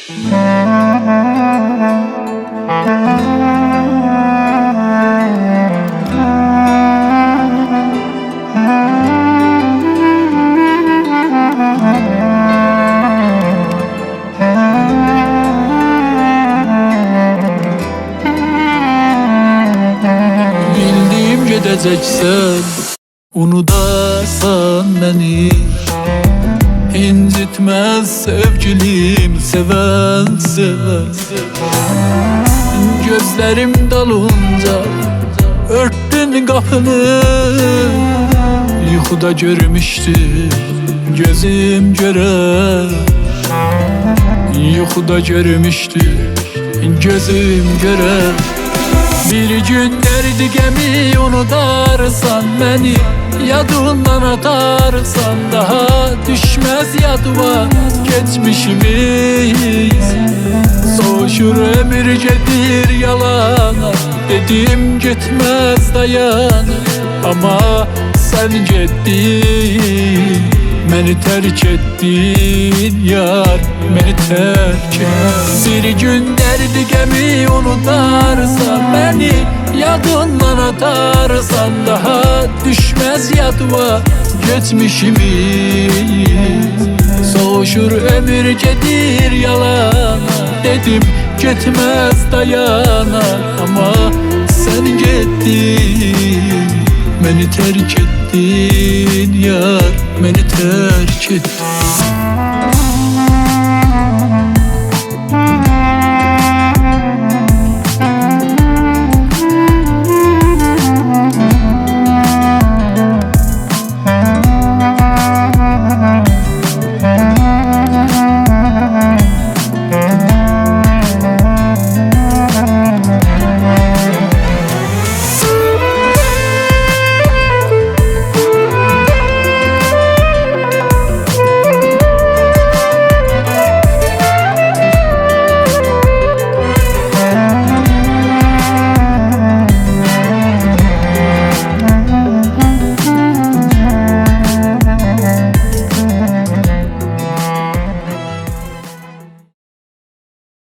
Bildiğim gideceksen unutarsan beni, incitmez sevgilim seven seven. Gözlerim dalınca örttün kapını, yuxuda görmüştü gözüm göre, yuxuda görmüştü gözüm göre. Bir gün derdi gemi unutarsan beni, yadından atarsan daha düşmez yadıma geçmişimiz. Soğuşur ömür gedir yalana, dedim gitmez dayan, ama sen gittin, beni terk ettin yar, beni terk ettin. Bir gün derdi gemi unutarsan beni, yadından atarsan daha düşmez yadıma geçmişimiz. Soğuşur ömür gedir yalana, dedim gitmez dayana, ama sen gittin, beni terk ettin yar, beni terk ettin.